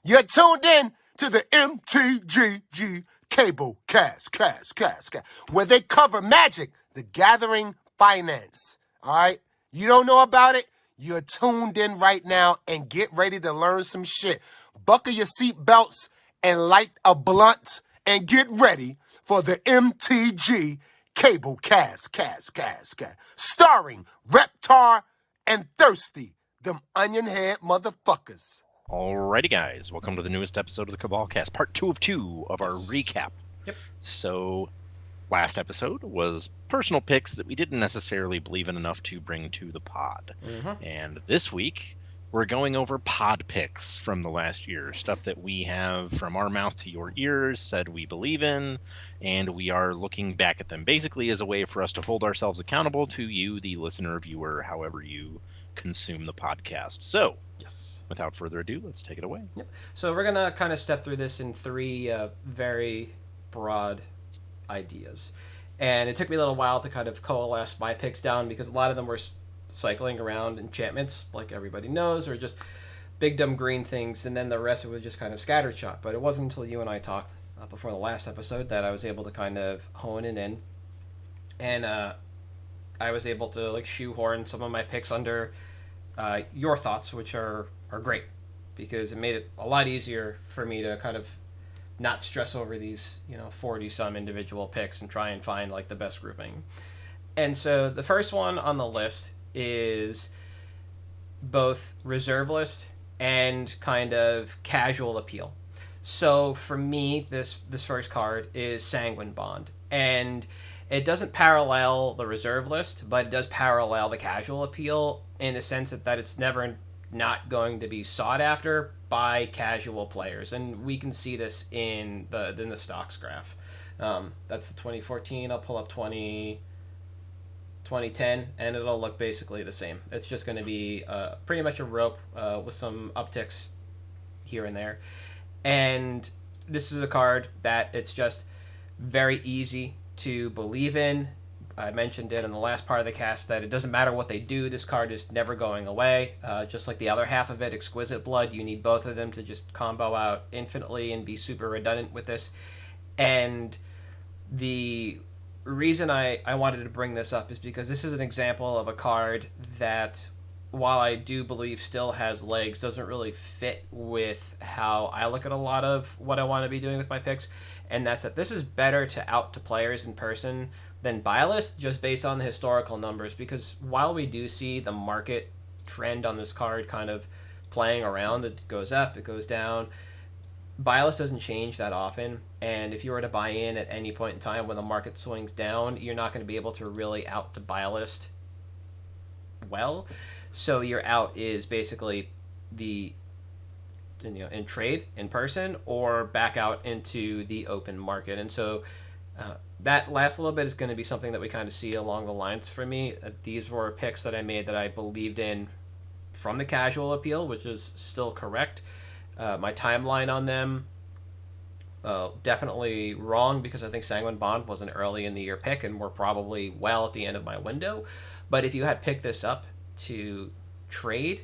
You're tuned in to the MtG Cable cast, where they cover Magic, the Gathering Finance. All right? You don't know about it? You're tuned in right now and get ready to learn some shit. Buckle your seat belts and light a blunt and get ready for the MtG Cable cast. Starring Reptar and Thirsty, them onion head motherfuckers. Alrighty, guys. Welcome to the newest episode of the Cabal Cast, part 2 of 2 of our recap. Yep. So, last episode was personal picks that we didn't necessarily believe in enough to bring to the pod. Mm-hmm. And this week, we're going over pod picks from the last year, stuff that we have from our mouth to your ears, said we believe in, and we are looking back at them basically as a way for us to hold ourselves accountable to you, the listener, viewer, however you consume the podcast. So, Yes. without further ado, let's take it away. Yep. So we're gonna kind of step through this in three very broad ideas, and it took me a little while to kind of coalesce my picks down because a lot of them were cycling around enchantments, like everybody knows, or just big dumb green things, and then the rest of it was just kind of scattershot. But it wasn't until you and I talked before the last episode that I was able to kind of hone it in, and I was able to like shoehorn some of my picks under your thoughts, which are great because it made it a lot easier for me to kind of not stress over these 40 some individual picks and try and find like the best grouping. And so the first one on the list is both reserve list and kind of casual appeal. So for me, this first card is Sanguine Bond, and it doesn't parallel the reserve list, but it does parallel the casual appeal in the sense that it's never not going to be sought after by casual players, and we can see this in the stocks graph. That's the 2014. I'll pull up 2010, and it'll look basically the same. It's just going to be pretty much a rope with some upticks here and there, and this is a card that it's just very easy to believe in. I mentioned it in the last part of the cast that it doesn't matter what they do, this card is never going away. Just like the other half of it, Exquisite Blood, you need both of them to just combo out infinitely and be super redundant with this. And the reason I wanted to bring this up is because this is an example of a card that, while I do believe still has legs, doesn't really fit with how I look at a lot of what I want to be doing with my picks. And that's that this is better to out to players in person than buy list, just based on the historical numbers. Because while we do see the market trend on this card kind of playing around, it goes up, it goes down, buy list doesn't change that often. And if you were to buy in at any point in time when the market swings down, you're not going to be able to really out to buy list well. So your out is basically in trade in person or back out into the open market. And so that last little bit is going to be something that we kind of see along the lines for me. These were picks that I made that I believed in from the casual appeal, which is still correct. My timeline on them, definitely wrong, because I think Sanguine Bond was an early in the year pick and we're probably well at the end of my window. But if you had picked this up to trade,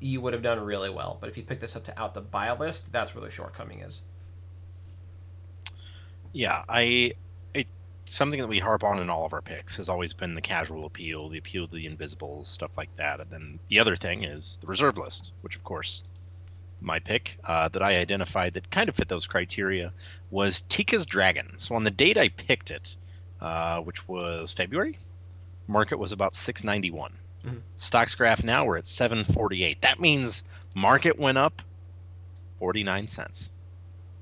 you would have done really well. But if you pick this up to out the buy list, that's where the shortcoming is. Yeah, something that we harp on in all of our picks has always been the casual appeal, the appeal to the invisibles, stuff like that. And then the other thing is the reserve list, which of course my pick that I identified that kind of fit those criteria was Tika's Dragon. So on the date I picked it, which was February, market was about 691. Mm-hmm. Stocks graph now we're at 748. That means market went up 49 cents.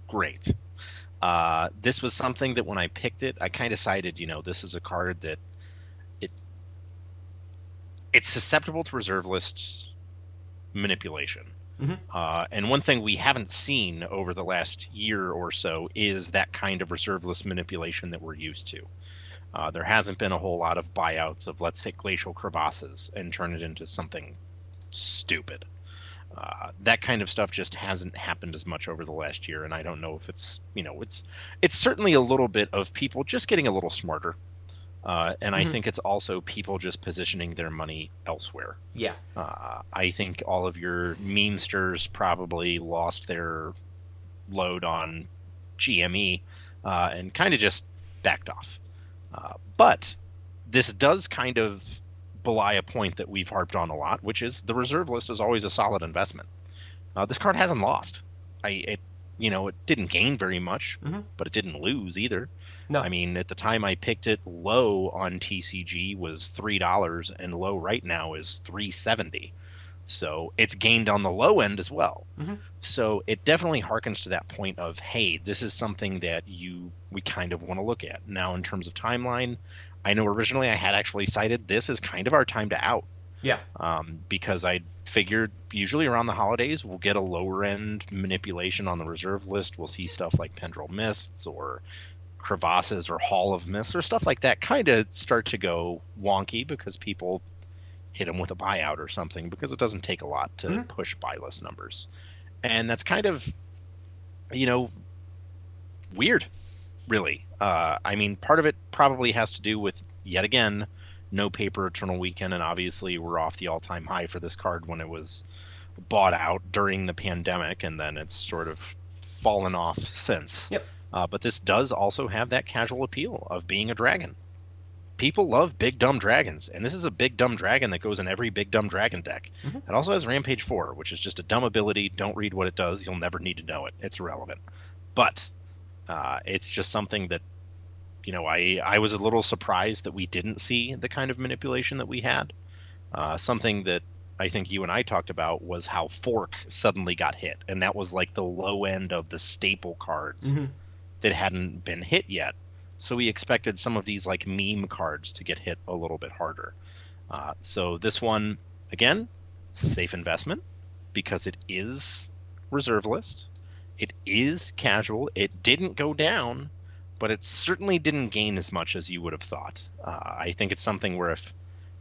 Great. This was something that when I picked it, I kind of decided, this is a card that it's susceptible to reserve list manipulation. Mm-hmm. And one thing we haven't seen over the last year or so is that kind of reserve list manipulation that we're used to. There hasn't been a whole lot of buyouts of let's hit Glacial Crevasses and turn it into something stupid. That kind of stuff just hasn't happened as much over the last year, and I don't know if it's, it's certainly a little bit of people just getting a little smarter And I think it's also people just positioning their money elsewhere. Yeah. I think all of your memesters probably lost their load on GME and kind of just backed off. But this does kind of belie a point that we've harped on a lot, which is the reserve list is always a solid investment. This card hasn't lost. It didn't gain very much, but it didn't lose either. No. I mean, at the time I picked it, low on TCG was $3, and low right now is $3.70. So it's gained on the low end as well. So it definitely harkens to that point of, hey, this is something that we kind of want to look at. Now, in terms of timeline, I know originally I had actually cited this as kind of our time to out. Yeah. Because I figured usually around the holidays we'll get a lower end manipulation on the reserve list. We'll see stuff like Pendromyths or Crevasses or Hall of Mists or stuff like that kind of start to go wonky because people hit them with a buyout or something, because it doesn't take a lot to push buy list numbers. And that's kind of, weird, really. I mean, part of it probably has to do with, yet again, no paper Eternal Weekend, and obviously we're off the all-time high for this card when it was bought out during the pandemic, and then it's sort of fallen off since. Yep. But this does also have that casual appeal of being a dragon. People love big dumb dragons, and this is a big dumb dragon that goes in every big dumb dragon deck. It also has Rampage 4, which is just a dumb ability. Don't read what it does. You'll never need to know it. It's irrelevant. But it's just something that, I was a little surprised that we didn't see the kind of manipulation that we had. Something that I think you and I talked about was how Fork suddenly got hit, and that was like the low end of the staple cards that hadn't been hit yet. So we expected some of these like meme cards to get hit a little bit harder. So this one, again, safe investment because it is reserve list. It is casual. It didn't go down, but it certainly didn't gain as much as you would have thought. I think it's something where if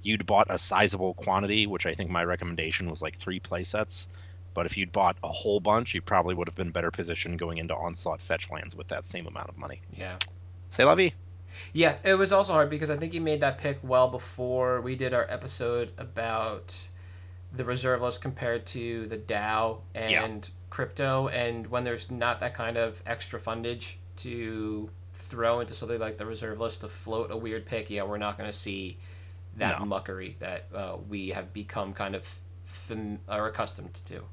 you'd bought a sizable quantity, which I think my recommendation was like 3 play sets, but if you'd bought a whole bunch, you probably would have been better positioned going into Onslaught fetch lands with that same amount of money. Yeah. C'est la vie. Yeah, it was also hard because I think you made that pick well before we did our episode about the reserve list compared to the DAO and crypto, and when there's not that kind of extra fundage to throw into something like the reserve list to float a weird pick, we're not going to see that muckery that we have become kind of accustomed to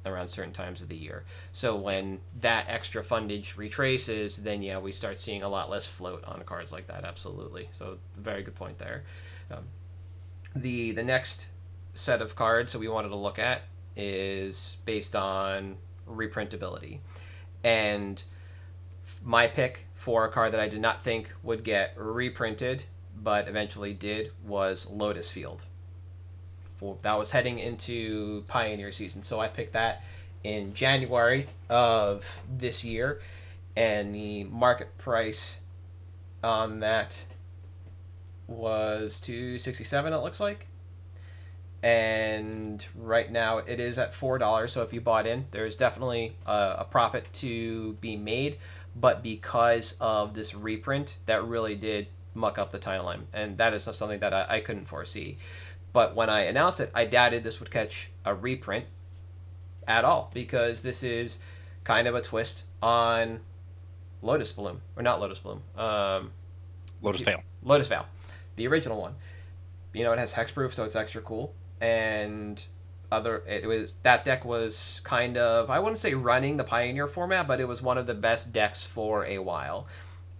around certain times of the year. So when that extra fundage retraces, then we start seeing a lot less float on cards like that. Absolutely. So very good point there. The next set of cards that we wanted to look at is based on reprintability, and my pick for a card that I did not think would get reprinted but eventually did was Lotus Field. That was heading into Pioneer season, so I picked that in January of this year, and the market price on that was $267, it looks like, and right now it is at $4. So if you bought in, there's definitely a profit to be made, but because of this reprint, that really did muck up the timeline, and that is something that I couldn't foresee. But when I announced it, I doubted this would catch a reprint at all, because this is kind of a twist on Lotus Bloom, or not Lotus Bloom, Lotus Veil. Lotus Veil, the original one. It has hexproof, so it's extra cool. And that deck was kind of, I wouldn't say running the Pioneer format, but it was one of the best decks for a while.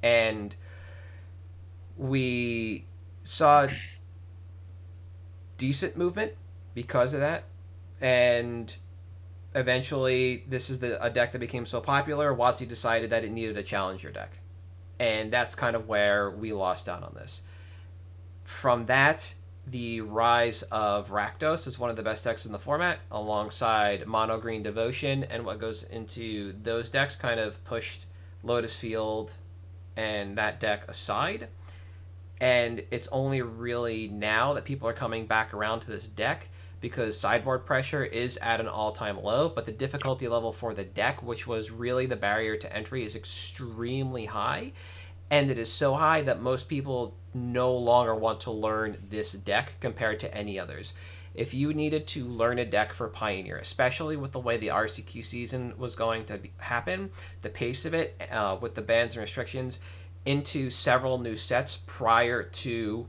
And we saw decent movement because of that, and eventually this is a deck that became so popular, WotC decided that it needed a challenger deck, and that's kind of where we lost out on this. From that, the rise of Rakdos is one of the best decks in the format, alongside Mono Green Devotion, and what goes into those decks kind of pushed Lotus Field and that deck aside. And it's only really now that people are coming back around to this deck, because sideboard pressure is at an all-time low, but the difficulty level for the deck, which was really the barrier to entry, is extremely high. and it is so high that most people no longer want to learn this deck compared to any others. If you needed to learn a deck for Pioneer, especially with the way the RCQ season was going to happen, the pace of it, with the bans and restrictions, into several new sets prior to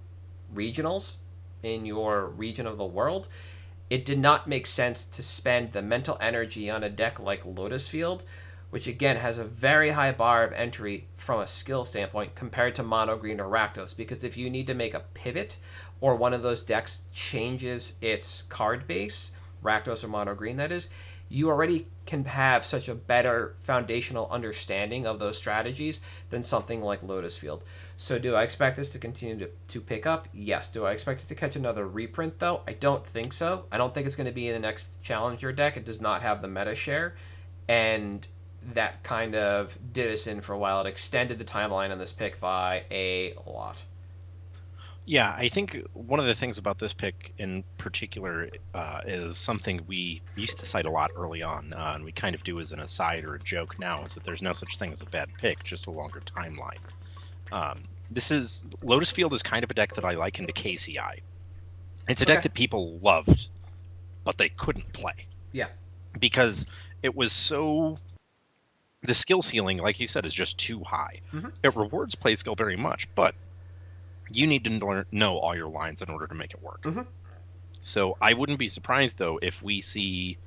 regionals in your region of the world, it did not make sense to spend the mental energy on a deck like Lotus Field, which again has a very high bar of entry from a skill standpoint compared to Mono Green or Rakdos. Because if you need to make a pivot or one of those decks changes its card base, Rakdos or Mono Green that is, you already can have such a better foundational understanding of those strategies than something like Lotus Field. So do I expect this to continue to pick up? Yes. Do I expect it to catch another reprint, though? I don't think so. I don't think it's going to be in the next Challenger deck. It does not have the meta share. And that kind of did us in for a while. It extended the timeline on this pick by a lot. Yeah, I think one of the things about this pick in particular is something we used to cite a lot early on, and we kind of do as an aside or a joke now, is that there's no such thing as a bad pick, just a longer timeline. Lotus Field is kind of a deck that I liken to KCI. It's a deck that people loved, but they couldn't play. Yeah. Because it was so... The skill ceiling, like you said, is just too high. Mm-hmm. It rewards play skill very much, but you need to know all your lines in order to make it work. Mm-hmm. So I wouldn't be surprised, though, if we see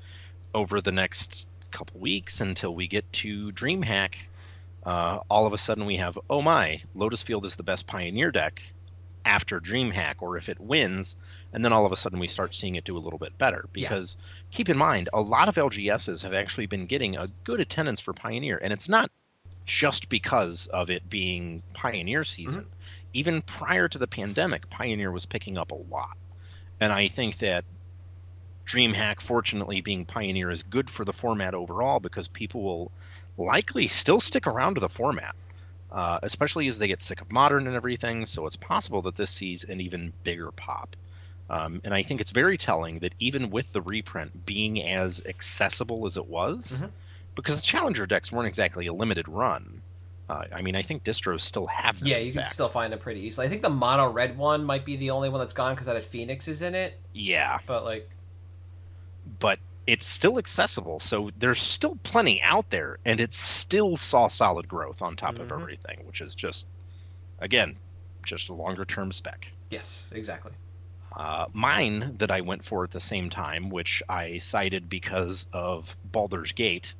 over the next couple weeks until we get to DreamHack, all of a sudden we have, oh my, Lotus Field is the best Pioneer deck after DreamHack, or if it wins, and then all of a sudden we start seeing it do a little bit better. Because keep in mind, a lot of LGSs have actually been getting a good attendance for Pioneer, and it's not just because of it being Pioneer season. Mm-hmm. Even prior to the pandemic, Pioneer was picking up a lot. And I think that DreamHack, fortunately, being Pioneer is good for the format overall because people will likely still stick around to the format, especially as they get sick of Modern and everything. So it's possible that this sees an even bigger pop. And I think it's very telling that even with the reprint being as accessible as it was, mm-hmm. because Challenger decks weren't exactly a limited run. I mean, I think distros still have them. Yeah, you can still find them pretty easily. I think the mono red one might be the only one that's gone because that had Phoenixes in it. Yeah. But it's still accessible, so there's still plenty out there, and it still saw solid growth on top mm-hmm. of everything, which is just, again, just a longer-term spec. Yes, exactly. Mine that I went for at the same time, which I cited because of Baldur's Gate,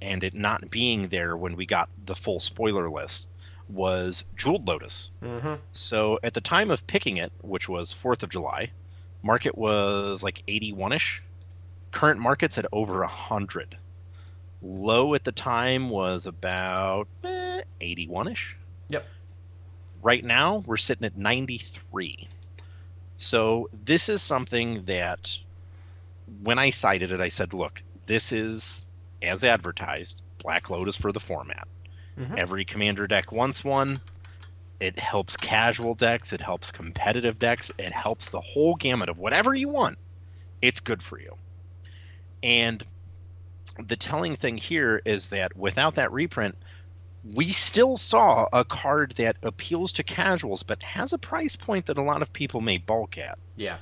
and it not being there when we got the full spoiler list, was Jeweled Lotus. Mm-hmm. So at the time of picking it, which was 4th of July, market was like 81-ish. Current market's at over 100. Low at the time was about 81-ish. Yep. Right now, we're sitting at 93. So this is something that when I cited it, I said, look, this is, as advertised, Black Lotus for the format. Mm-hmm. Every commander deck wants one. It helps casual decks. It helps competitive decks. It helps the whole gamut of whatever you want. It's good for you. And the telling thing here is that without that reprint, we still saw a card that appeals to casuals but has a price point that a lot of people may balk at. Yeah.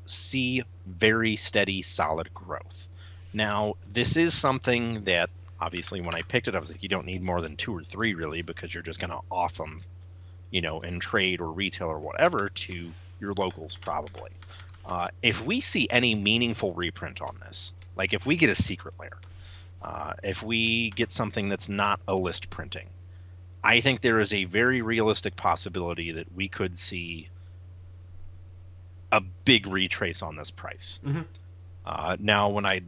See very steady, solid growth. Now, this is something that, obviously, when I picked it, I was like, you don't need more than 2 or 3, really, because you're just going to off them, in trade or retail or whatever to your locals, probably. If we see any meaningful reprint on this, like if we get a secret lair, if we get something that's not a list printing, I think there is a very realistic possibility that we could see a big retrace on this price. Mm-hmm. Now, when I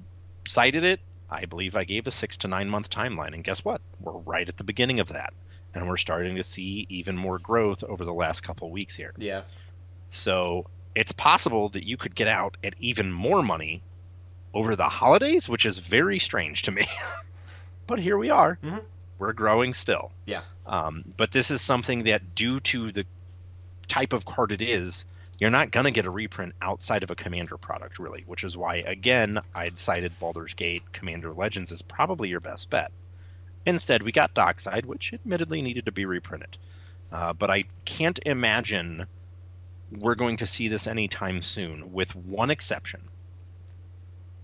cited it, I believe I gave a 6 to 9 month timeline, and guess what? We're right at the beginning of that, and we're starting to see even more growth over the last couple weeks here. Yeah. So it's possible that you could get out at even more money over the holidays, which is very strange to me. But here we are. Mm-hmm. We're growing still. Yeah. But this is something that, due to the type of card it is, you're not going to get a reprint outside of a Commander product, really, which is why, again, I'd cited Baldur's Gate Commander Legends as probably your best bet. Instead, we got Dockside, which admittedly needed to be reprinted. But I can't imagine we're going to see this anytime soon, with one exception.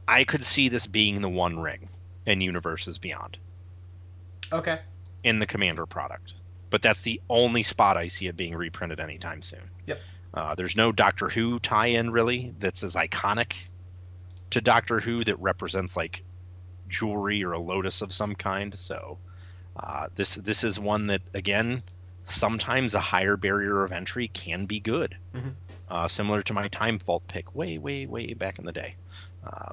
I could see this being the One Ring in Universes Beyond. Okay. In the Commander product. But that's the only spot I see it being reprinted anytime soon. Yep. There's no Doctor Who tie-in, really, that's as iconic to Doctor Who that represents, like, jewelry or a lotus of some kind. So this is one that, again, sometimes a higher barrier of entry can be good. Similar to my Time Vault pick way back in the day.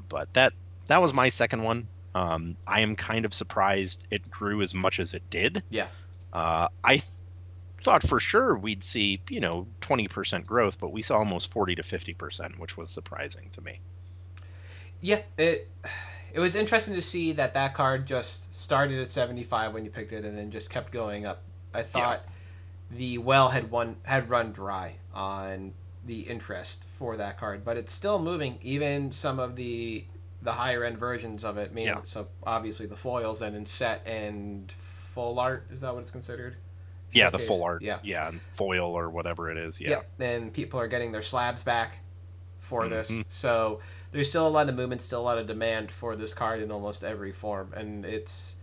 But that was my second one. I am kind of surprised it grew as much as it did. Yeah. I thought for sure we'd see 20% growth, but we saw almost 40 to 50%, which was surprising to me. Yeah, it was interesting to see that card just started at 75 when you picked it and then just kept going up. I thought the well had run dry on the interest for that card, but it's still moving. Even some of the higher end versions of it, so obviously the foils and in set and full art, is that what it's considered? Yeah, Showcase. the full art. Yeah, and foil or whatever it is. Yeah, and people are getting their slabs back for this, so there's still a lot of movement, still a lot of demand for this card in almost every form, and it's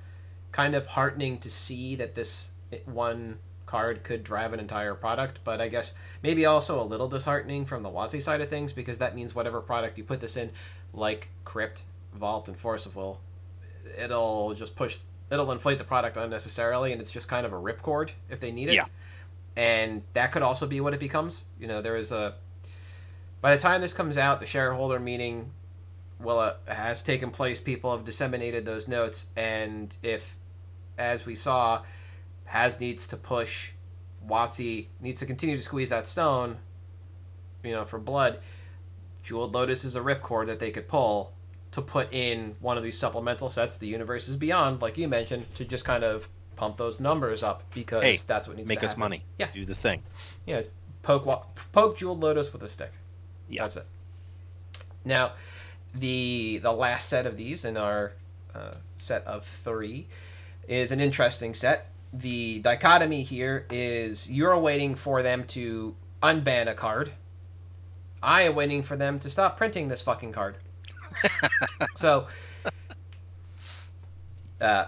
kind of heartening to see that this one card could drive an entire product, but I guess maybe also a little disheartening from the WotC side of things, because that means whatever product you put this in, like Crypt, Vault, and Force of Will, it'll inflate the product unnecessarily, and it's just kind of a ripcord if they need it. Yeah. And that could also be what it becomes. By the time this comes out, the shareholder meeting has taken place. People have disseminated those notes, and if, as we saw, Has needs to push, WotC needs to continue to squeeze that stone, for blood, Jeweled Lotus is a ripcord that they could pull to put in one of these supplemental sets, the Universes Beyond, like you mentioned, to just kind of pump those numbers up, because that's what needs to happen. Make us money. Yeah. Do the thing. Yeah. Poke Jeweled Lotus with a stick. Yeah. That's it. Now, the last set of these in our set of 3 is an interesting set. The dichotomy here is you're waiting for them to unban a card. I am waiting for them to stop printing this fucking card. So,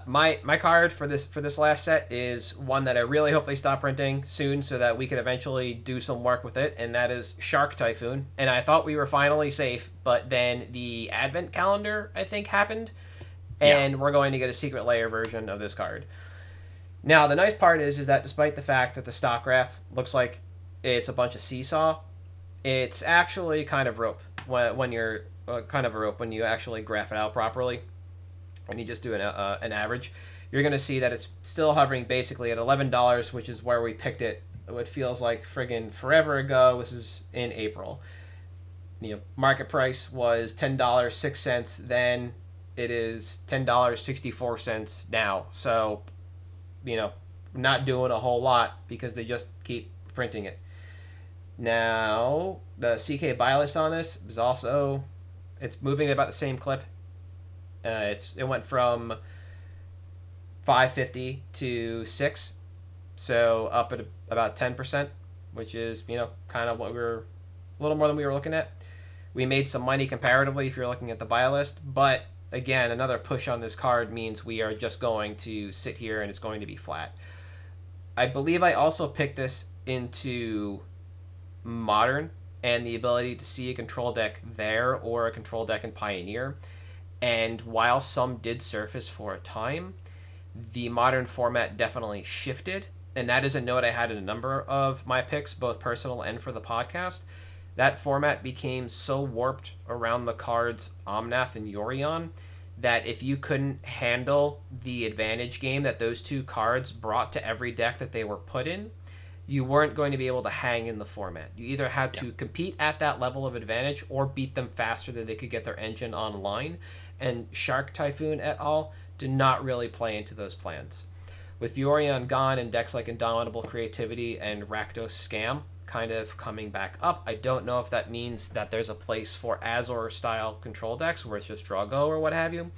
my card for this last set is one that I really hope they stop printing soon, so that we could eventually do some work with it, and that is Shark Typhoon. And I thought we were finally safe, but then the Advent calendar, I think, happened, and we're going to get a secret layer version of this card. Now, the nice part is that despite the fact that the stock graph looks like it's a bunch of seesaw, it's actually kind of rope when you're when you actually graph it out properly, and you just do an average. You're going to see that it's still hovering basically at $11, which is where we picked it. It feels like friggin' forever ago. This is in April. Market price was $10.06 then. It is $10.64 now. So, not doing a whole lot because they just keep printing it. Now, the CK buy list on this is also, it's moving at about the same clip. It went from 550 to 6, so up at about 10%, which is kind of what a little more than we were looking at. We made some money comparatively if you're looking at the buy list, but again, another push on this card means we are just going to sit here and it's going to be flat. I believe I also picked this into Modern and the ability to see a control deck there or a control deck in Pioneer. And while some did surface for a time, the Modern format definitely shifted. And that is a note I had in a number of my picks, both personal and for the podcast. That format became so warped around the cards Omnath and Yorion that if you couldn't handle the advantage game that those two cards brought to every deck that they were put in, you weren't going to be able to hang in the format. You either had to compete at that level of advantage or beat them faster than they could get their engine online. And Shark Typhoon et al. Did not really play into those plans. With Yorion gone and decks like Indomitable Creativity and Rakdos Scam kind of coming back up, I don't know if that means that there's a place for Azor-style control decks where it's just draw go or what have you.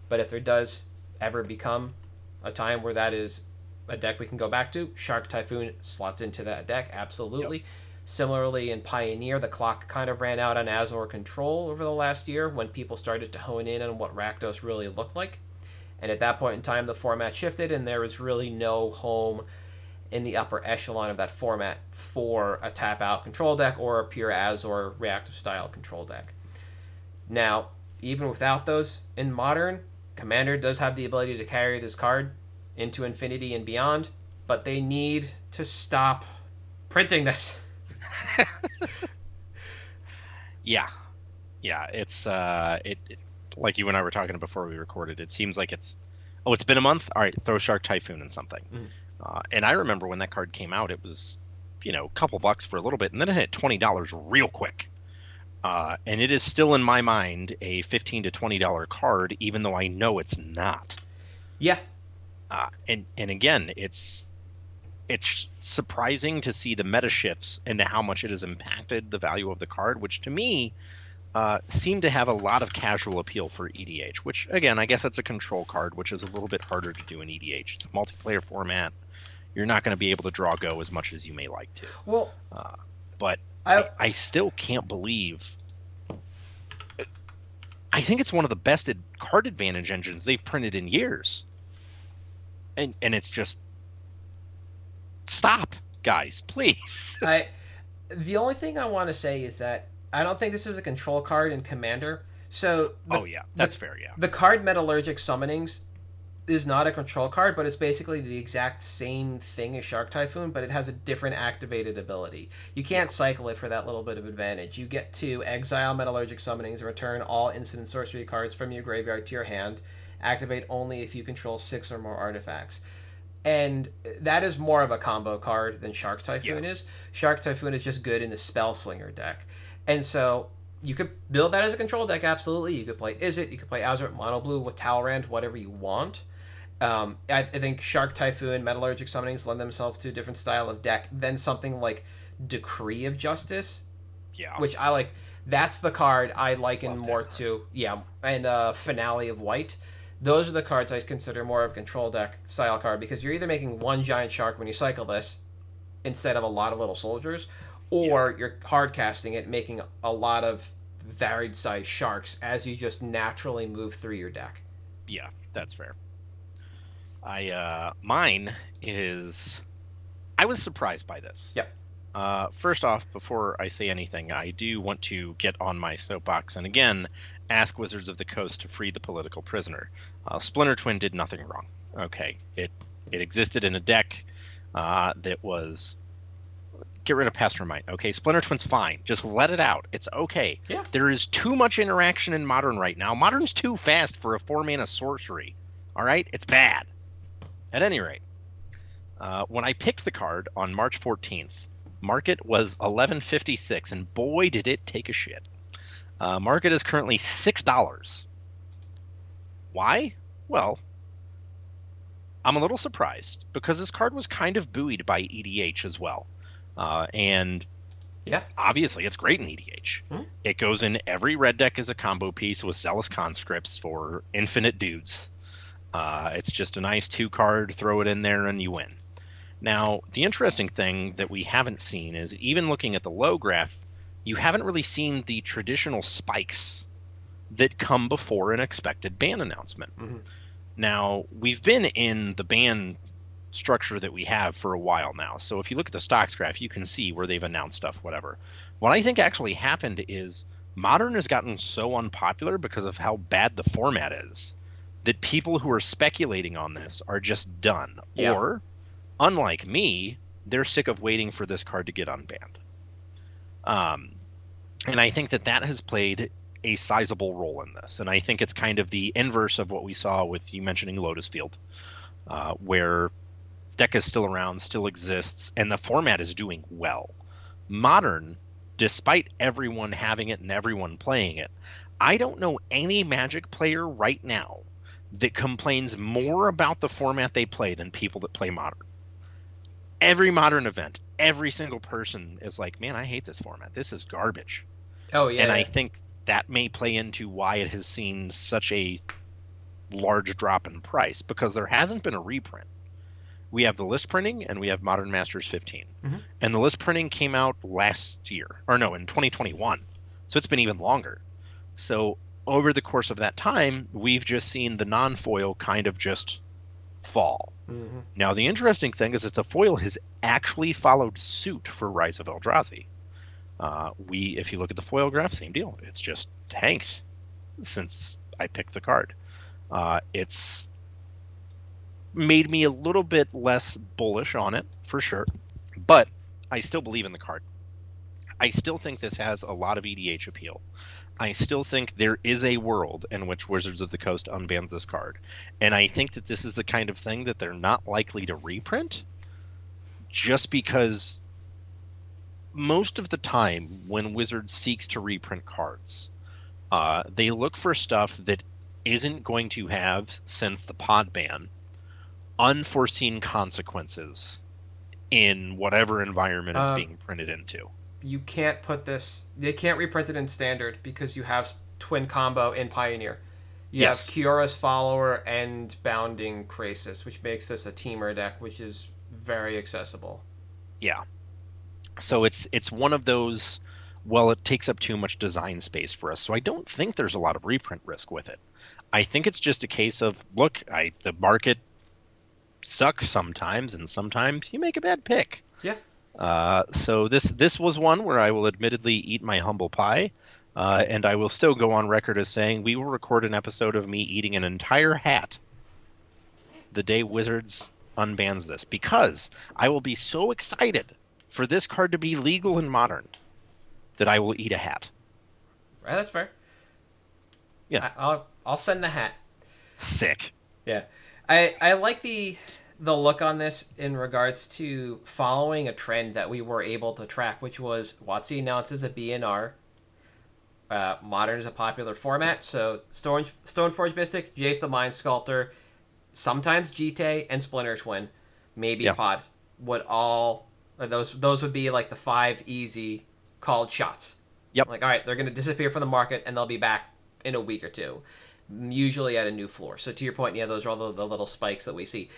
But if there does ever become a time where that is a deck we can go back to. Shark Typhoon slots into that deck, absolutely. Yep. Similarly, in Pioneer, the clock kind of ran out on Azor Control over the last year when people started to hone in on what Rakdos really looked like. And at that point in time, the format shifted, and there was really no home in the upper echelon of that format for a tap-out control deck or a pure Azor reactive-style control deck. Now, even without those, in Modern, Commander does have the ability to carry this card into infinity and beyond, but they need to stop printing this. Yeah, it's like you and I were talking before we recorded. It seems like it's been a month. All right, throw Shark Typhoon in something. And I remember when that card came out, it was a couple bucks for a little bit, and then it hit $20 real quick. And it is still in my mind a $15 to $20 card, even though I know it's not. Yeah. And again, it's surprising to see the meta shifts and how much it has impacted the value of the card, which to me seem to have a lot of casual appeal for EDH, which again, I guess it's a control card, which is a little bit harder to do in EDH. It's a multiplayer format. You're not going to be able to draw go as much as you may like to. Well, but I still can't believe. I think it's one of the best card advantage engines they've printed in years. And it's just stop, guys, please. The only thing I want to say is that I don't think this is a control card in Commander. So that's fair. Yeah, the card Metallurgic Summonings is not a control card, but it's basically the exact same thing as Shark Typhoon, but it has a different activated ability. You can't cycle it for that little bit of advantage. You get to exile Metallurgic Summonings and return all instant and sorcery cards from your graveyard to your hand. Activate only if you control 6 or more artifacts. And that is more of a combo card than Shark Typhoon is. Shark Typhoon is just good in the Spellslinger deck. And so you could build that as a control deck, absolutely. You could play Izzet, you could play Azure Mono Blue with Talrand, whatever you want. I think Shark Typhoon, Metallurgic Summonings lend themselves to a different style of deck than something like Decree of Justice. Yeah. Which I like. That's the card I liken more to. Yeah. And Finale of White. Those are the cards I consider more of a control deck style card, because you're either making one giant shark when you cycle this instead of a lot of little soldiers, or you're hard casting it, making a lot of varied size sharks as you just naturally move through your deck. Yeah, that's fair. Mine is, I was surprised by this. Yep. First off, before I say anything, I do want to get on my soapbox and again ask Wizards of the Coast to free the political prisoner. Splinter Twin did nothing wrong. Okay, it existed in a deck that was, get rid of Pendromyths. Okay, Splinter Twin's fine. Just let it out. It's okay. Yeah. There is too much interaction in Modern right now. Modern's too fast for a 4-mana sorcery. All right, it's bad. At any rate, when I picked the card on March 14th, market was $11.56, and boy, did it take a shit. Market is currently $6. Why? Well, I'm a little surprised because this card was kind of buoyed by EDH as well. And obviously it's great in EDH. It goes in every red deck as a combo piece with Zealous Conscripts for infinite dudes. It's just a nice 2-card, throw it in there and you win. Now, the interesting thing that we haven't seen is, even looking at the low graph, you haven't really seen the traditional spikes that come before an expected ban announcement. Now, we've been in the ban structure that we have for a while now. So if you look at the stocks graph, you can see where they've announced stuff, whatever. What I think actually happened is Modern has gotten so unpopular because of how bad the format is that people who are speculating on this are just done. Yeah. Or, unlike me, they're sick of waiting for this card to get unbanned. And I think that has played a sizable role in this. And I think it's kind of the inverse of what we saw with you mentioning Lotus Field, where deck is still around, still exists, and the format is doing well. Modern, despite everyone having it and everyone playing it, I don't know any Magic player right now that complains more about the format they play than people that play Modern. Every Modern event, every single person is like, man, I hate this format. This is garbage. Oh, yeah. And I think that may play into why it has seen such a large drop in price because there hasn't been a reprint. We have the list printing and we have Modern Masters 15. Mm-hmm. And the list printing came out last year, or no, in 2021. So it's been even longer. So over the course of that time, we've just seen the non-foil kind of just fall. Mm-hmm. Now, the interesting thing is that the foil has actually followed suit for Rise of Eldrazi. If you look at the foil graph, same deal. It's just tanked since I picked the card. It's made me a little bit less bullish on it, for sure. But I still believe in the card. I still think this has a lot of EDH appeal. I still think there is a world in which Wizards of the Coast unbans this card. And I think that this is the kind of thing that they're not likely to reprint, just because most of the time when Wizards seeks to reprint cards, they look for stuff that isn't going to have, since the pod ban, unforeseen consequences in whatever environment it's being printed into. You can't put this... They can't reprint it in Standard because you have Twin Combo in Pioneer. You have Kiora's Follower and Bounding Krasis, which makes this a teamer deck, which is very accessible. Yeah. So it's one of those, well, it takes up too much design space for us. So I don't think there's a lot of reprint risk with it. I think it's just a case of, look, the market sucks sometimes, and sometimes you make a bad pick. Yeah. So this was one where I will admittedly eat my humble pie, and I will still go on record as saying we will record an episode of me eating an entire hat the day Wizards unbans this, because I will be so excited for this card to be legal in Modern that I will eat a hat. Right, that's fair. Yeah. I'll send the hat. Sick. Yeah. I like the look on this in regards to following a trend that we were able to track, which was WotC announces a BNR. Modern is a popular format, so Stoneforge Mystic, Jace the Mind Sculptor, sometimes GT and Splinter Twin, maybe Pod would all... Those would be like the 5 easy called shots. Yep. Like, all right, they're going to disappear from the market and they'll be back in a week or two, usually at a new floor. So to your point, yeah, those are all the little spikes that we see.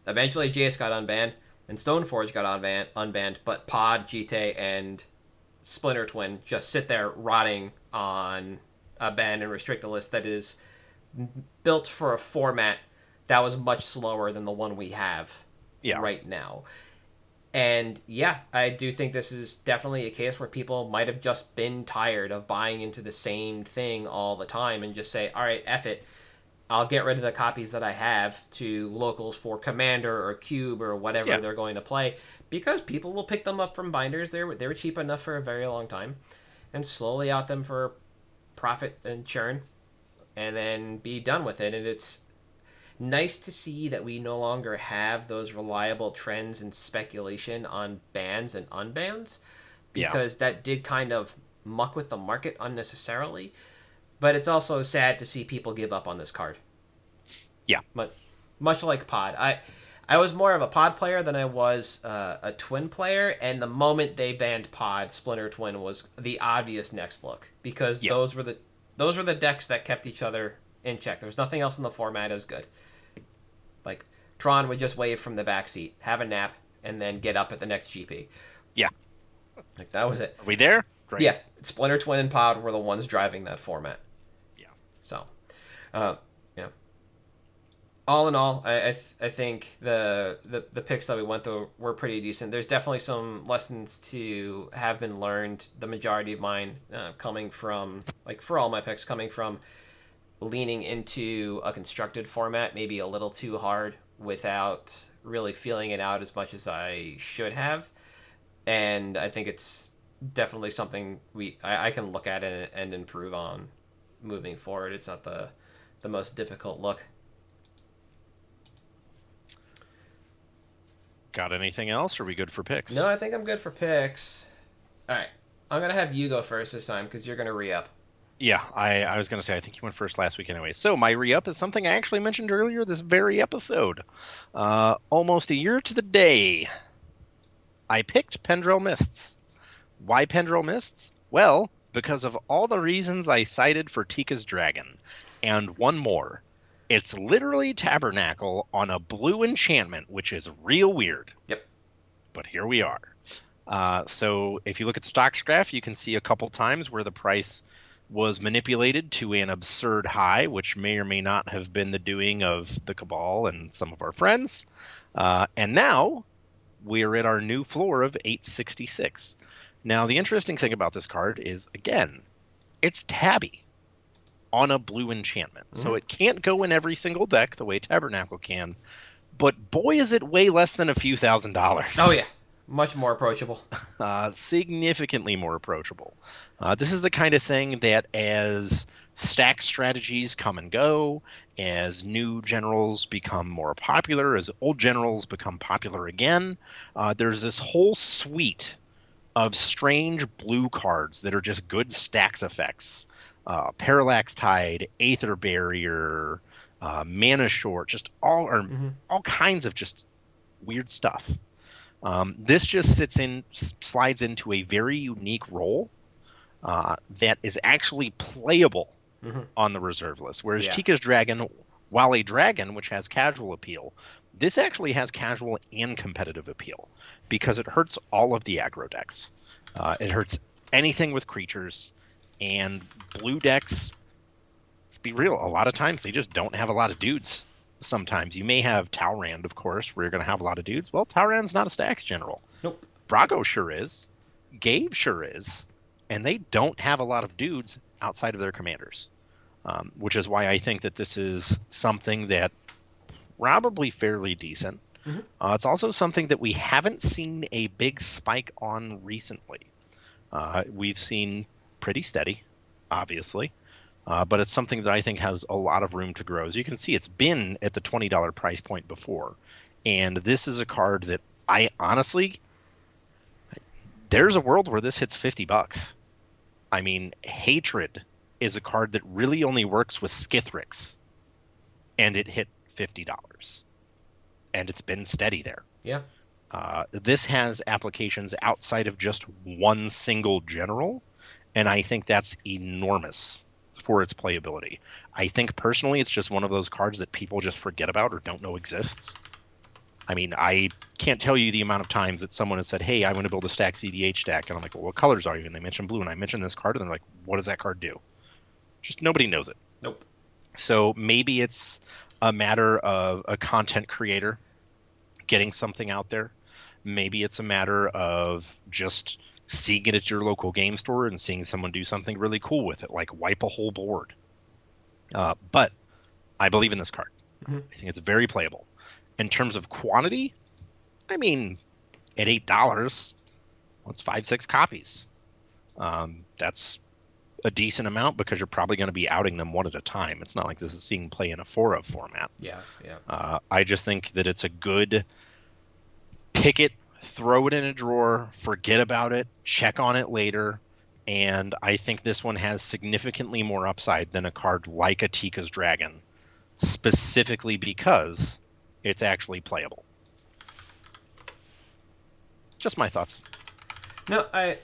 Eventually, Jace got unbanned and Stoneforge got unbanned, but Pod, GT, and Splinter Twin just sit there rotting on a ban and restricted list that is built for a format that was much slower than the one we have right now. And yeah, I do think this is definitely a case where people might have just been tired of buying into the same thing all the time and just say, all right, F it. I'll get rid of the copies that I have to locals for Commander or Cube or whatever they're going to play, because people will pick them up from binders. They were cheap enough for a very long time, and slowly out them for profit and churn, and then be done with it. And it's nice to see that we no longer have those reliable trends and speculation on bans and unbans, because that did kind of muck with the market unnecessarily. But it's also sad to see people give up on this card. Yeah. But much like Pod, I was more of a Pod player than I was a Twin player, and the moment they banned Pod, Splinter Twin was the obvious next look, because those were the decks that kept each other in check. There was nothing else in the format as good. Like, Tron would just wave from the backseat, have a nap, and then get up at the next GP. Yeah. Like, that was it. Are we there? Great. Yeah. Splinter Twin and Pod were the ones driving that format. Yeah. So, all in all, I think the picks that we went through were pretty decent. There's definitely some lessons to have been learned. The majority of mine coming from, like, for all my picks, coming from leaning into a constructed format maybe a little too hard without really feeling it out as much as I should have. And I think it's definitely something I can look at and improve on moving forward. It's not the most difficult look. Got anything else? Or are we good for picks? No, I think I'm good for picks. All right. I'm going to have you go first this time because you're going to re-up. Yeah, I was going to say, I think you went first last week anyway. So my re-up is something I actually mentioned earlier this very episode. Almost a year to the day, I picked Pendromyths. Why Pendromyths? Well, because of all the reasons I cited for Tika's Dragon. And one more. It's literally Tabernacle on a blue enchantment, which is real weird. Yep. But here we are. So if you look at the stocks graph, you can see a couple times where the price was manipulated to an absurd high, which may or may not have been the doing of the Cabal and some of our friends. And now we're at our new floor of 866. Now, the interesting thing about this card is, again, it's tabby on a blue enchantment. So it can't go in every single deck the way Tabernacle can. But boy, is it way less than a few $1,000s. Oh, yeah. Much more approachable. Significantly more approachable. This is the kind of thing that as stack strategies come and go, as new generals become more popular, as old generals become popular again, there's this whole suite of strange blue cards that are just good stacks effects. Parallax Tide, Aether Barrier, Mana Short, just all kinds of just weird stuff. This just slides into a very unique role that is actually playable on the reserve list. Whereas Tika's Dragon, while a dragon, which has casual appeal, this actually has casual and competitive appeal because it hurts all of the aggro decks. It hurts anything with creatures, and blue decks, let's be real, a lot of times they just don't have a lot of dudes. Sometimes you may have Talrand, of course, where you're going to have a lot of dudes. Well, Talrand's not a stacks general. Nope. Brago sure is. Gave sure is. And they don't have a lot of dudes outside of their commanders, which is why I think that this is something that probably fairly decent. It's also something that we haven't seen a big spike on recently. We've seen pretty steady, obviously. But it's something that I think has a lot of room to grow. As you can see, it's been at the $20 price point before. And this is a card that I honestly, there's a world where this hits $50. I mean, Hatred is a card that really only works with Skithrix. And it hit $50. And it's been steady there. Yeah. This has applications outside of just one single general. And I think that's enormous for its playability. I think personally it's just one of those cards that people just forget about or don't know exists. I mean, I can't tell you the amount of times that someone has said, hey, I'm going to build a stack CDH deck. And I'm like, well, what colors are you? And they mention blue. And I mention this card and they're like, what does that card do? Just nobody knows it. Nope. So maybe it's a matter of a content creator getting something out there. Maybe it's a matter of just seeing it at your local game store and seeing someone do something really cool with it, like wipe a whole board. But I believe in this card. I think it's very playable. In terms of quantity, I mean, at $8, that's 5-6 copies. That's a decent amount because you're probably going to be outing them one at a time. It's not like this is seeing play in a 4-of format. Yeah. I just think that it's a good pick it, throw it in a drawer, forget about it, check on it later, and I think this one has significantly more upside than a card like a Tika's Dragon, specifically because it's actually playable. Just my thoughts. No, I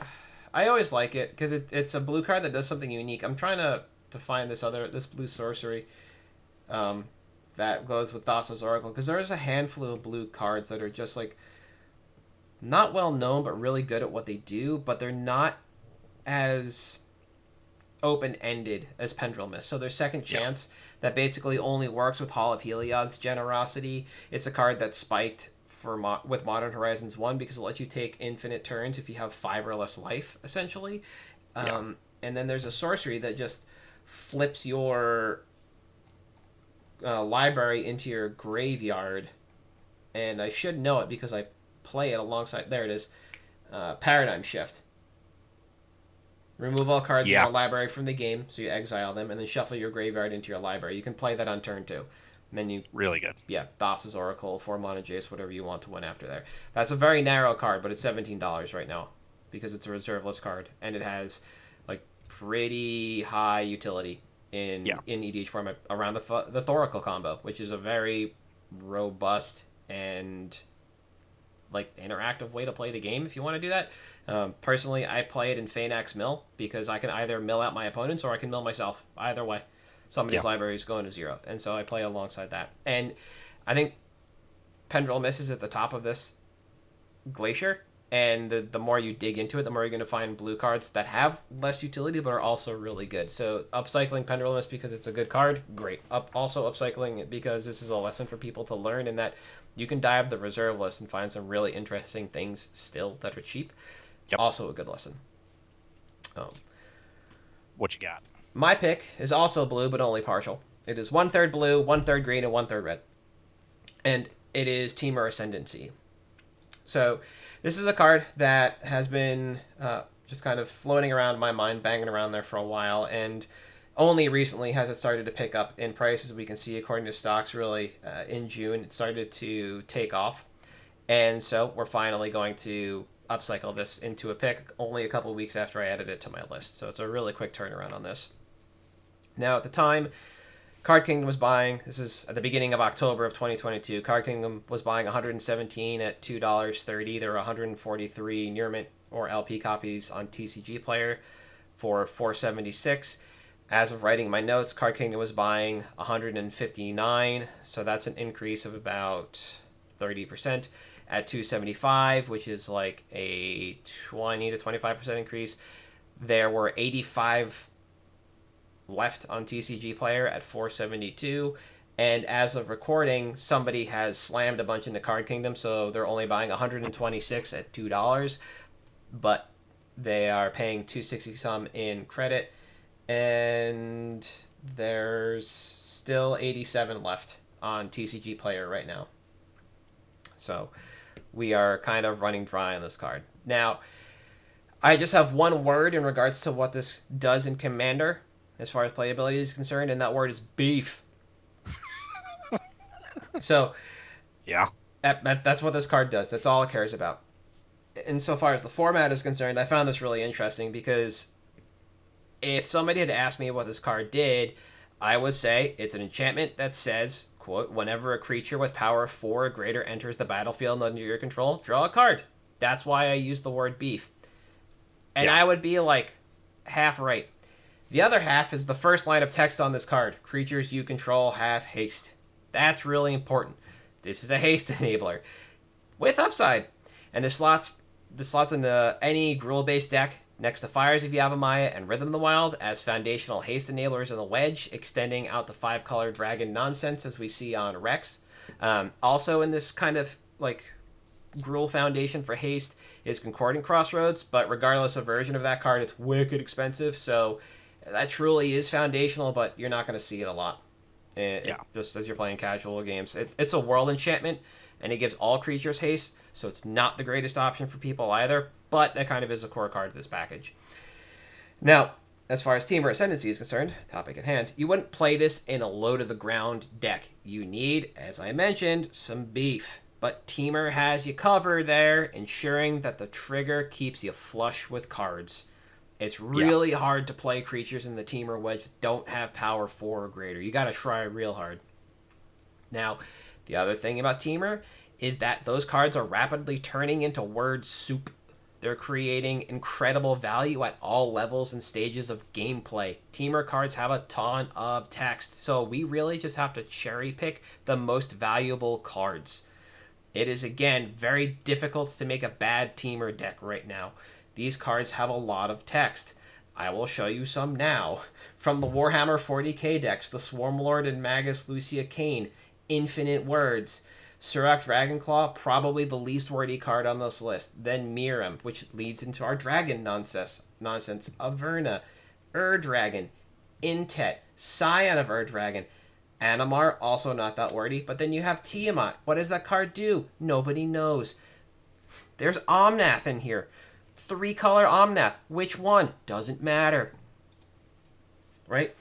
always like it because it's a blue card that does something unique. I'm trying to find this blue sorcery that goes with Thassa's Oracle, because there's a handful of blue cards that are just like not well known but really good at what they do, but they're not as open-ended as Pendromyths. So their second chance that basically only works with Hall of Heliod's generosity. It's a card that's spiked with Modern Horizons 1 because it lets you take infinite turns if you have 5 or less life, essentially. And then there's a sorcery that just flips your library into your graveyard. And I should know it because I play it alongside. There it is. Paradigm Shift. Remove all cards in your library from the game, so you exile them, and then shuffle your graveyard into your library. You can play that on turn 2. And then you... Really good. Yeah, Thassa's Oracle, 4 mana Jace, whatever you want to win after there. That's a very narrow card, but it's $17 right now because it's a reserve list card, and it has like pretty high utility in EDH format around the Thoracle combo, which is a very robust and like interactive way to play the game if you want to do that. Personally, I play it in Phaenax Mill because I can either mill out my opponents or I can mill myself. Either way. some of these libraries going to 0, and so I play alongside that. And I think Pendromyths is at the top of this glacier, and the more you dig into it, the more you're going to find blue cards that have less utility but are also really good. So upcycling Pendromyths because it's a good card, great. Also upcycling it because this is a lesson for people to learn, in that you can dive the reserve list and find some really interesting things still that are cheap. Yep. Also a good lesson. What you got? My pick is also blue, but only partial. It is 1/3 blue, 1/3 green, and 1/3 red. And it is Temur Ascendancy. So this is a card that has been just kind of floating around in my mind, banging around there for a while, and only recently has it started to pick up in price. As we can see, according to stocks, really in June, it started to take off. And so we're finally going to upcycle this into a pick only a couple weeks after I added it to my list. So it's a really quick turnaround on this. Now, at the time, Card Kingdom was buying, this is at the beginning of October of 2022, Card Kingdom was buying 117 at $2.30. There were 143 near mint or LP copies on TCG Player for $4.76. As of writing my notes, Card Kingdom was buying 159, so that's an increase of about 30% at $2.75, which is like a 20 to 25% increase. There were 85 left on TCG Player at $4.72, and as of recording, somebody has slammed a bunch into Card Kingdom, so they're only buying 126 at $2, but they are paying $2.60 some in credit, and there's still 87 left on TCG Player right now. So we are kind of running dry on this card. Now, I just have one word in regards to what this does in Commander as far as playability is concerned, and that word is beef. So Yeah. that's what this card does. That's all it cares about. Insofar as the format is concerned, I found this really interesting because if somebody had asked me what this card did, I would say it's an enchantment that says, quote, whenever a creature with power 4 or greater enters the battlefield under your control, draw a card. That's why I use the word beef. And I would be like half right. The other half is the first line of text on this card. Creatures you control have haste. That's really important. This is a haste enabler with upside. And this slots into any Gruul-based deck next to Fires of Yavimaya and Rhythm of the Wild as foundational haste enablers in the wedge, extending out the 5-color dragon nonsense as we see on Rex. Also in this kind of like Gruul foundation for haste is Concordant Crossroads, but regardless of version of that card, it's wicked expensive, so that truly is foundational, but you're not going to see it a lot. Just as you're playing casual games. It's a world enchantment, and it gives all creatures haste, so it's not the greatest option for people either, but that kind of is a core card of this package. Now, as far as Temur Ascendancy is concerned, topic at hand, you wouldn't play this in a low-to-the-ground deck. You need, as I mentioned, some beef. But Temur has you covered there, ensuring that the trigger keeps you flush with cards. It's really hard to play creatures in the Temur wedge that don't have power 4 or greater. You got to try real hard. Now, the other thing about Temur is that those cards are rapidly turning into word soup. They're creating incredible value at all levels and stages of gameplay. Temur cards have a ton of text, so we really just have to cherry pick the most valuable cards. It is, again, very difficult to make a bad Temur deck right now. These cards have a lot of text. I will show you some now. From the Warhammer 40k decks, the Swarmlord and Magus Lucia Kane, infinite words. Surak Dragonclaw, probably the least wordy card on this list. Then Miram, which leads into our dragon nonsense. Averna, Ur-Dragon, Intet, Scion of Ur-Dragon. Animar, also not that wordy. But then you have Tiamat. What does that card do? Nobody knows. There's Omnath in here. 3-color Omnath. Which one? Doesn't matter. Right?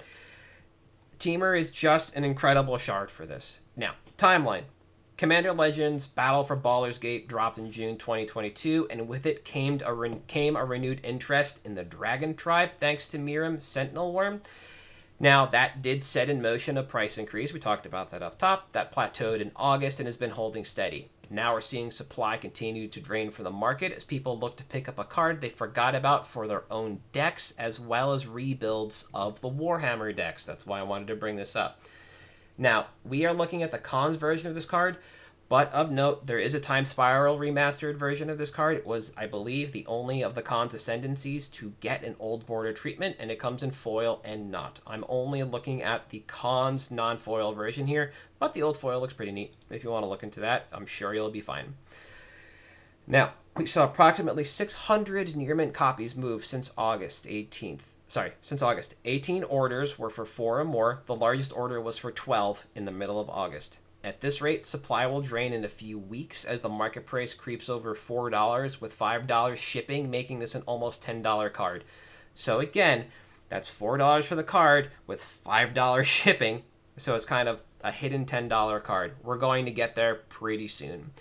Temur is just an incredible shard for this. Now, timeline. Commander Legends Battle for Baldur's Gate dropped in June 2022, and with it came a renewed interest in the Dragon Tribe thanks to Miram Sentinel Worm. Now, that did set in motion a price increase. We talked about that up top. That plateaued in August and has been holding steady. Now we're seeing supply continue to drain from the market as people look to pick up a card they forgot about for their own decks, as well as rebuilds of the Warhammer decks. That's why I wanted to bring this up. Now, we are looking at the Cons version of this card, but of note, there is a Time Spiral remastered version of this card. It was, I believe, the only of the Cons Ascendancies to get an old border treatment, and it comes in foil and not. I'm only looking at the Cons non-foil version here, but the old foil looks pretty neat. If you want to look into that, I'm sure you'll be fine. Now, we saw approximately 600 near mint copies move since August 18th. Since August. 18 orders were for 4 or more. The largest order was for 12 in the middle of August. At this rate, supply will drain in a few weeks as the market price creeps over $4 with $5 shipping, making this an almost $10 card. So again, that's $4 for the card with $5 shipping. So it's kind of a hidden $10 card. We're going to get there pretty soon.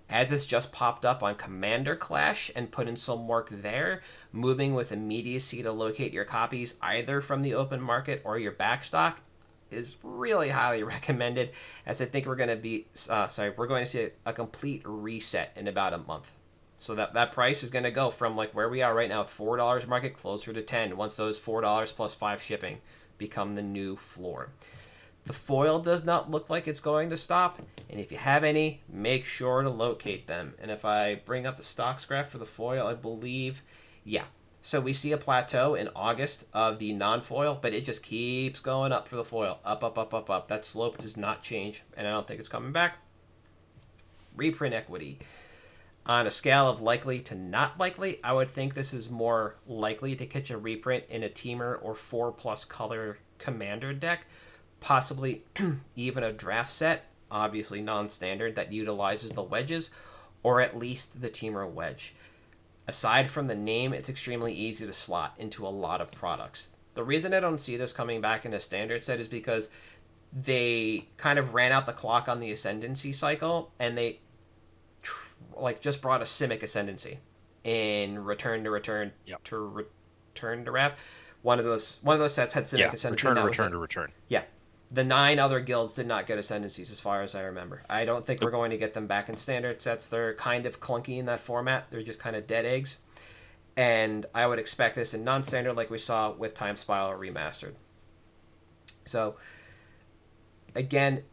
As it's just popped up on Commander Clash and put in some work there, moving with immediacy to locate your copies either from the open market or your backstock is really highly recommended, as I think we're going to see a complete reset in about a month. So that price is going to go from like where we are right now, $4 market, closer to $10 once those $4 plus 5 shipping become the new floor. The foil does not look like it's going to stop, and if you have any, make sure to locate them. And if I bring up the stocks graph for the foil, I believe, yeah. So we see a plateau in August of the non-foil, but it just keeps going up for the foil. Up, up, up, up, up. That slope does not change, and I don't think it's coming back. Reprint equity. On a scale of likely to not likely, I would think this is more likely to catch a reprint in a Teamer or 4+ color commander deck. Possibly even a draft set, obviously non-standard, that utilizes the wedges, or at least the Teamer wedge. Aside from the name, it's extremely easy to slot into a lot of products. The reason I don't see this coming back in a standard set is because they kind of ran out the clock on the Ascendancy cycle, and they just brought a Simic Ascendancy in Return to Wrath. One of those sets had Simic Ascendancy. Return to Return. Yeah. The 9 other guilds did not get Ascendancies, as far as I remember. I don't think we're going to get them back in standard sets. They're kind of clunky in that format. They're just kind of dead eggs. And I would expect this in non-standard like we saw with Time Spiral Remastered. So, again,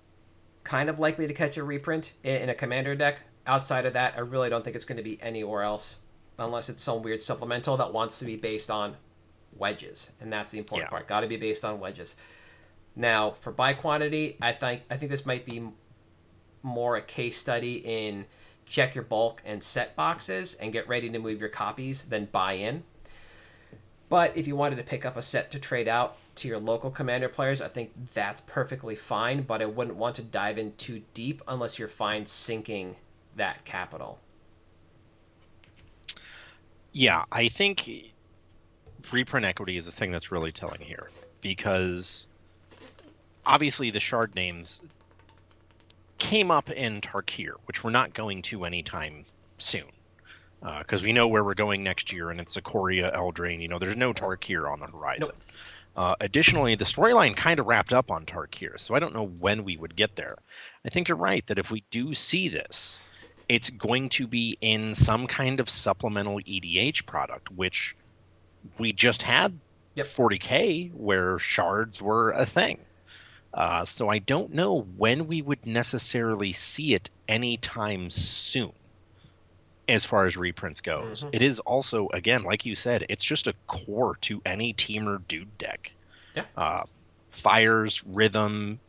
kind of likely to catch a reprint in a commander deck. Outside of that, I really don't think it's going to be anywhere else, unless it's some weird supplemental that wants to be based on wedges. And that's the important part. Got to be based on wedges. Now, for buy quantity, I think this might be more a case study in check your bulk and set boxes and get ready to move your copies than buy in. But if you wanted to pick up a set to trade out to your local commander players, I think that's perfectly fine, but I wouldn't want to dive in too deep unless you're fine sinking that capital. Yeah, I think reprint equity is the thing that's really telling here, because obviously the shard names came up in Tarkir, which we're not going to anytime soon, because we know where we're going next year, and it's Ikoria, Eldraine. There's no Tarkir on the horizon. Nope. Additionally, the storyline kind of wrapped up on Tarkir, so I don't know when we would get there. I think you're right that if we do see this, it's going to be in some kind of supplemental EDH product, which we just had 40K where shards were a thing. So I don't know when we would necessarily see it anytime soon as far as reprints goes. Mm-hmm. It is also, again, like you said, it's just a core to any Teamer dude deck. Yeah. Fires, Rhythm,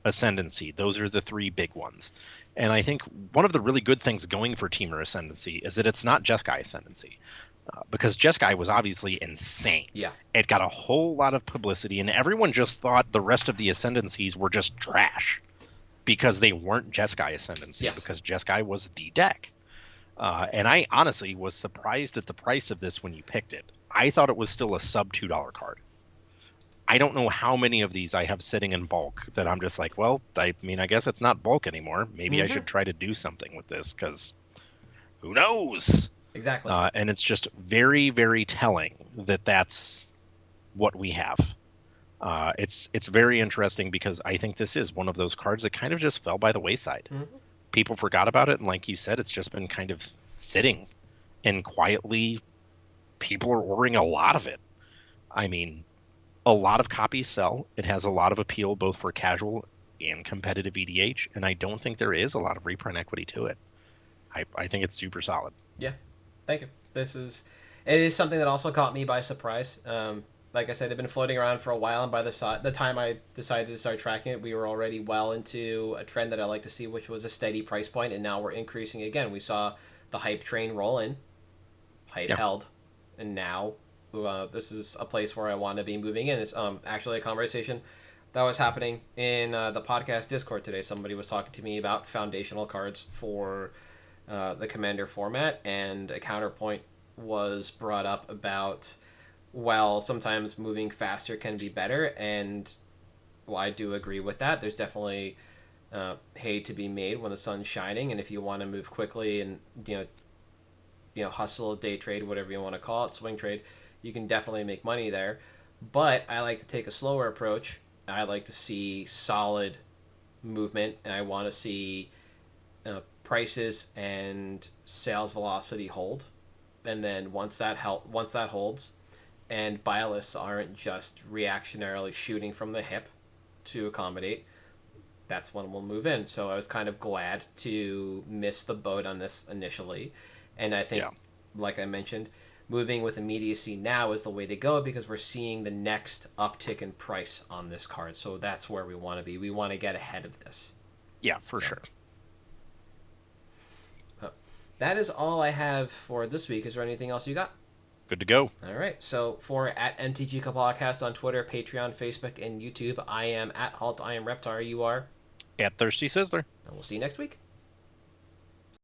Ascendancy. Those are the 3 big ones. And I think one of the really good things going for Teamer Ascendancy is that it's not Jeskai Ascendancy. Because Jeskai was obviously insane. Yeah. It got a whole lot of publicity, and everyone just thought the rest of the Ascendancies were just trash because they weren't Jeskai Ascendancy, because Jeskai was the deck. And I honestly was surprised at the price of this when you picked it. I thought it was still a sub $2 card. I don't know how many of these I have sitting in bulk that I'm just like, well, I guess it's not bulk anymore. Maybe I should try to do something with this, because who knows? Exactly. And it's just very, very telling that that's what we have. It's very interesting, because I think this is one of those cards that kind of just fell by the wayside. Mm-hmm. people forgot about it, and like you said, it's just been kind of sitting, and quietly people are ordering a lot of it. I mean, a lot of copies sell. It has a lot of appeal both for casual and competitive EDH, and I don't think there is a lot of reprint equity to it. I think it's super solid. Yeah, thank you. It is something that also caught me by surprise. Like I said, it'd been floating around for a while, and by the time I decided to start tracking it, we were already well into a trend that I like to see, which was a steady price point, and now we're increasing again. We saw the hype train roll in, hype held, and now this is a place where I want to be moving in. It's actually a conversation that was happening in the podcast Discord today. Somebody was talking to me about foundational cards for the Commander format, and a counterpoint was brought up about, well, sometimes moving faster can be better, and well, I do agree with that. There's definitely hay to be made when the sun's shining, and if you want to move quickly and hustle, day trade, whatever you want to call it, swing trade, you can definitely make money there. But I like to take a slower approach. I like to see solid movement, and I want to see prices and sales velocity hold. And then once that holds, and buy lists aren't just reactionarily shooting from the hip to accommodate, that's when we'll move in. So I was kind of glad to miss the boat on this initially. And I think, like I mentioned, moving with immediacy now is the way to go, because we're seeing the next uptick in price on this card. So that's where we want to be. We want to get ahead of this. Yeah, for sure. That is all I have for this week. Is there anything else you got? Good to go. All right. So for at MtG Cabal on Twitter, Patreon, Facebook, and YouTube, I am at Halt. I am Reptar. You are At Thirsty Sizzler. And we'll see you next week.